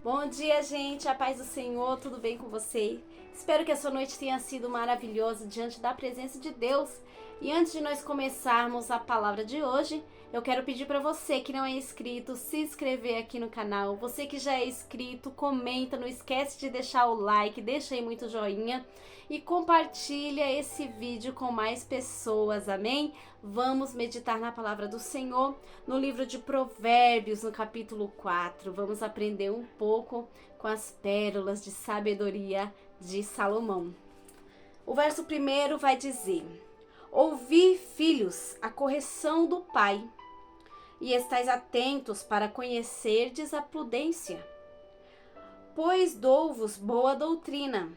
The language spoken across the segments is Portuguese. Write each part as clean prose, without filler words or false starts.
Bom dia, gente. A paz do Senhor, tudo bem com você? Espero que a sua noite tenha sido maravilhosa diante da presença de Deus. E antes de nós começarmos a palavra de hoje, eu quero pedir para você que não é inscrito, se inscrever aqui no canal. Você que já é inscrito, comenta, não esquece de deixar o like, deixa aí muito joinha e compartilha esse vídeo com mais pessoas, amém? Vamos meditar na palavra do Senhor no livro de Provérbios, no capítulo 4. Vamos aprender um pouco com as pérolas de sabedoria de Salomão. O verso primeiro vai dizer: Ouvi, filhos, a correção do pai, e estais atentos para conhecerdes a prudência. Pois dou-vos boa doutrina,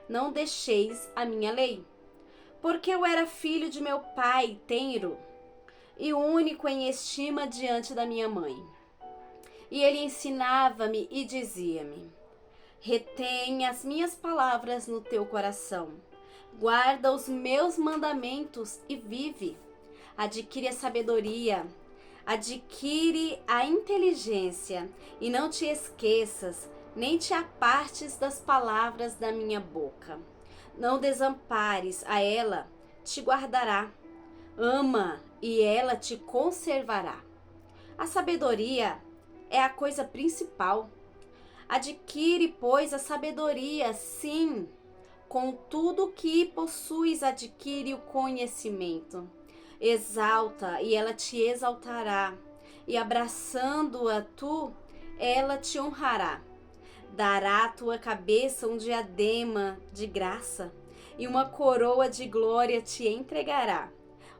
não deixeis a minha lei. Porque eu era filho de meu pai tenro, e único em estima diante da minha mãe. E ele ensinava-me e dizia-me: retém as minhas palavras no teu coração, guarda os meus mandamentos e vive. Adquire a sabedoria, adquire a inteligência, e não te esqueças, nem te apartes das palavras da minha boca. Não desampares a ela, te guardará. Ama, e ela te conservará. A sabedoria é a coisa principal. Adquire, pois, a sabedoria, sim. Com tudo que possuis, adquire o conhecimento. Exalta, e ela te exaltará. E abraçando-a tu, ela te honrará. Dará à tua cabeça um diadema de graça, e uma coroa de glória te entregará.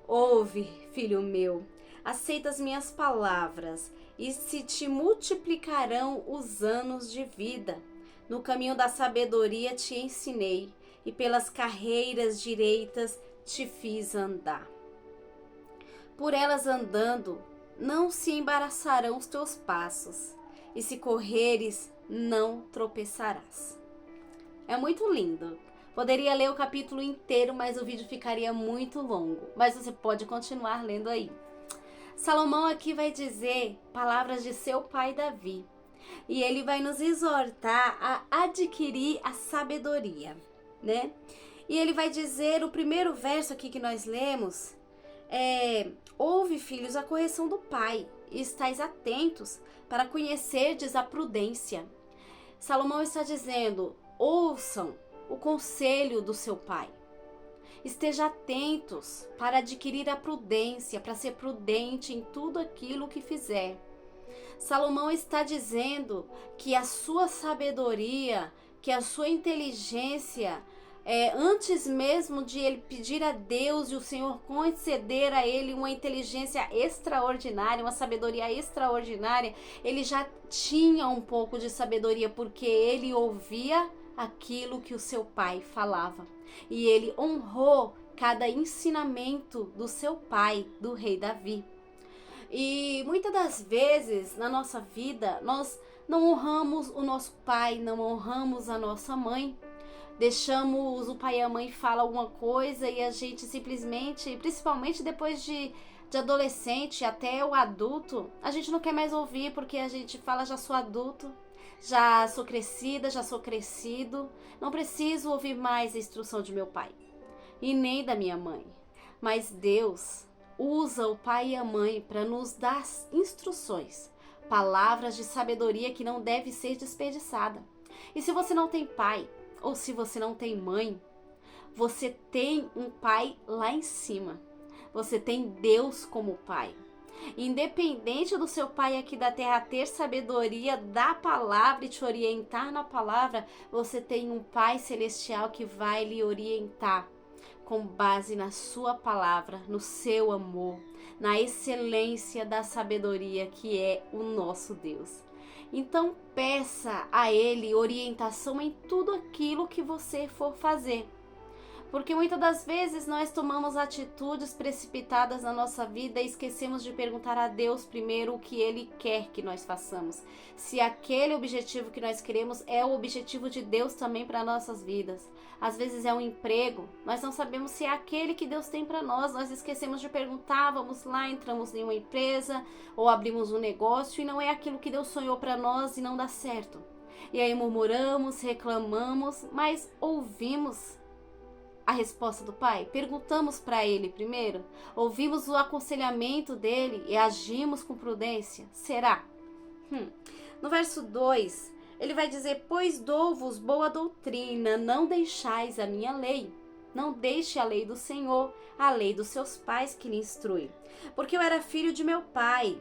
Ouve, filho meu, aceita as minhas palavras, e se te multiplicarão os anos de vida. No caminho da sabedoria te ensinei, e pelas carreiras direitas te fiz andar. Por elas andando, não se embaraçarão os teus passos, e se correres, não tropeçarás. É muito lindo. Poderia ler o capítulo inteiro, mas o vídeo ficaria muito longo. Mas você pode continuar lendo aí. Salomão aqui vai dizer palavras de seu pai Davi. E ele vai nos exortar a adquirir a sabedoria, né? E ele vai dizer, o primeiro verso aqui que nós lemos, ouve, filhos, a correção do pai, e estais atentos para conhecerdes a prudência. Salomão está dizendo, ouçam o conselho do seu pai. Estejam atentos para adquirir a prudência, para ser prudente em tudo aquilo que fizer. Salomão está dizendo que a sua sabedoria, que a sua inteligência, antes mesmo de ele pedir a Deus e o Senhor conceder a ele uma inteligência extraordinária, uma sabedoria extraordinária, ele já tinha um pouco de sabedoria, porque ele ouvia aquilo que o seu pai falava. E ele honrou cada ensinamento do seu pai, do rei Davi. E muitas das vezes na nossa vida nós não honramos o nosso pai, não honramos a nossa mãe. Deixamos o pai e a mãe falar alguma coisa e a gente simplesmente, principalmente depois de adolescente até o adulto, a gente não quer mais ouvir porque a gente fala, já sou adulto, já sou crescida, já sou crescido, não preciso ouvir mais a instrução de meu pai e nem da minha mãe. Mas Deus usa o pai e a mãe para nos dar instruções, palavras de sabedoria que não deve ser desperdiçada. E se você não tem pai, ou se você não tem mãe, você tem um pai lá em cima. Você tem Deus como pai. Independente do seu pai aqui da terra ter sabedoria da palavra e te orientar na palavra, você tem um pai celestial que vai lhe orientar com base na sua palavra, no seu amor, na excelência da sabedoria que é o nosso Deus. Então peça a Ele orientação em tudo aquilo que você for fazer. Porque muitas das vezes nós tomamos atitudes precipitadas na nossa vida e esquecemos de perguntar a Deus primeiro o que Ele quer que nós façamos. Se aquele objetivo que nós queremos é o objetivo de Deus também para nossas vidas. Às vezes é um emprego, nós não sabemos se é aquele que Deus tem para nós. Nós esquecemos de perguntar, vamos lá, entramos em uma empresa ou abrimos um negócio e não é aquilo que Deus sonhou para nós e não dá certo. E aí murmuramos, reclamamos, mas ouvimos a resposta do Pai? Perguntamos para Ele primeiro? Ouvimos o aconselhamento dele e agimos com prudência? Será? No verso 2, ele vai dizer: pois dou-vos boa doutrina, não deixais a minha lei. Não deixe a lei do Senhor, a lei dos seus pais que lhe instrui. Porque eu era filho de meu pai,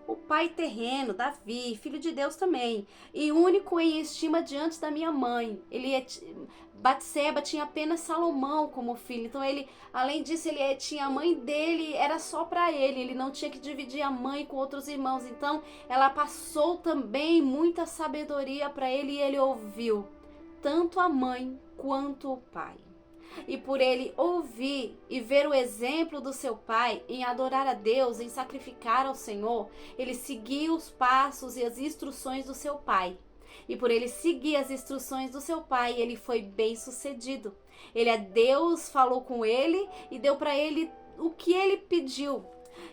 o pai terreno, Davi, filho de Deus também, e único em estima diante da minha mãe. Batseba tinha apenas Salomão como filho, então ele, além disso, ele tinha a mãe dele, era só para ele não tinha que dividir a mãe com outros irmãos, então ela passou também muita sabedoria para ele e ele ouviu tanto a mãe quanto o pai. E por ele ouvir e ver o exemplo do seu pai em adorar a Deus, em sacrificar ao Senhor, ele seguiu os passos e as instruções do seu pai. E por ele seguir as instruções do seu pai, ele foi bem sucedido. Deus falou com ele e deu para ele o que ele pediu.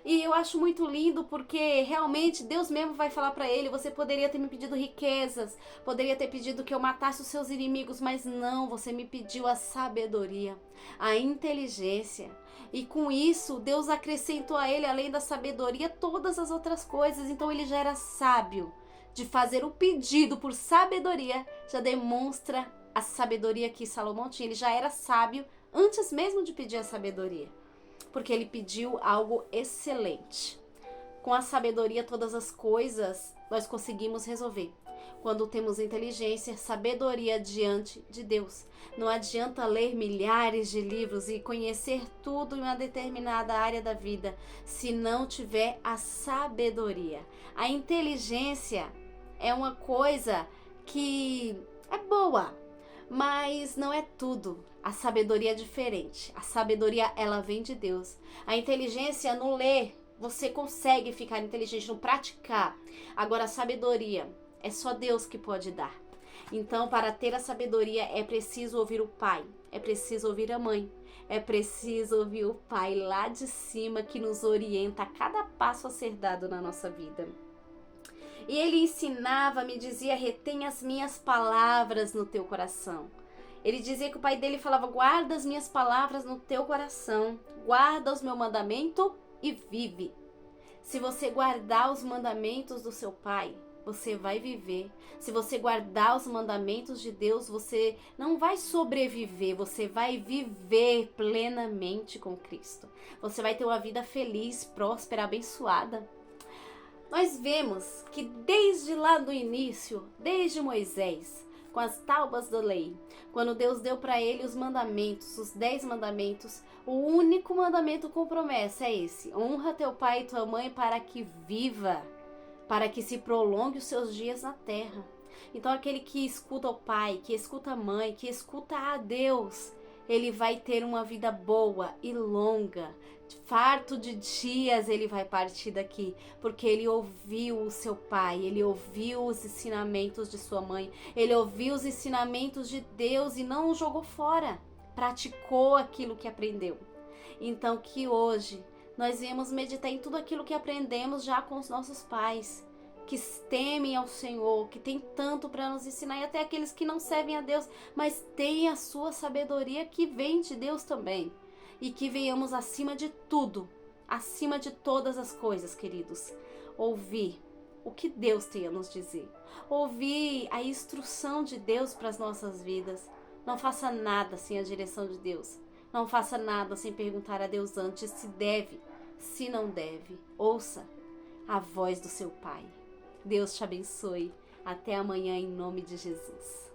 E eu acho muito lindo porque realmente Deus mesmo vai falar para ele: você poderia ter me pedido riquezas, poderia ter pedido que eu matasse os seus inimigos, mas não, você me pediu a sabedoria, a inteligência. E com isso, Deus acrescentou a ele, além da sabedoria, todas as outras coisas. Então ele já era sábio. De fazer o pedido por sabedoria, já demonstra a sabedoria que Salomão tinha. Ele já era sábio antes mesmo de pedir a sabedoria, porque ele pediu algo excelente. Com a sabedoria, todas as coisas nós conseguimos resolver. Quando temos inteligência, sabedoria diante de Deus. Não adianta ler milhares de livros e conhecer tudo em uma determinada área da vida, se não tiver a sabedoria. A inteligência é uma coisa que é boa, mas não é tudo. A sabedoria é diferente. A sabedoria, ela vem de Deus. A inteligência, no ler, você consegue ficar inteligente, no praticar. Agora, a sabedoria é só Deus que pode dar. Então, para ter a sabedoria, é preciso ouvir o pai, é preciso ouvir a mãe, é preciso ouvir o pai lá de cima que nos orienta a cada passo a ser dado na nossa vida. E ele ensinava, me dizia: retém as minhas palavras no teu coração. Ele dizia que o pai dele falava: guarda as minhas palavras no teu coração, guarda os meus mandamentos e vive. Se você guardar os mandamentos do seu pai, você vai viver. Se você guardar os mandamentos de Deus, você não vai sobreviver, você vai viver plenamente com Cristo. Você vai ter uma vida feliz, próspera, abençoada. Nós vemos que desde lá do início, desde Moisés, com as tábuas da lei, quando Deus deu para ele os mandamentos, os 10 mandamentos, o único mandamento com promessa é esse: honra teu pai e tua mãe para que viva, para que se prolongue os seus dias na terra. Então aquele que escuta o pai, que escuta a mãe, que escuta a Deus, ele vai ter uma vida boa e longa. Farto de dias ele vai partir daqui, porque ele ouviu o seu pai, ele ouviu os ensinamentos de sua mãe, ele ouviu os ensinamentos de Deus e não o jogou fora, praticou aquilo que aprendeu. Então que hoje nós viemos meditar em tudo aquilo que aprendemos já com os nossos pais, que temem ao Senhor, que tem tanto para nos ensinar, e até aqueles que não servem a Deus, mas têm a sua sabedoria que vem de Deus também. E que venhamos acima de tudo, acima de todas as coisas, queridos, ouvir o que Deus tem a nos dizer. Ouvir a instrução de Deus para as nossas vidas. Não faça nada sem a direção de Deus. Não faça nada sem perguntar a Deus antes se deve, se não deve. Ouça a voz do seu Pai. Deus te abençoe. Até amanhã, em nome de Jesus.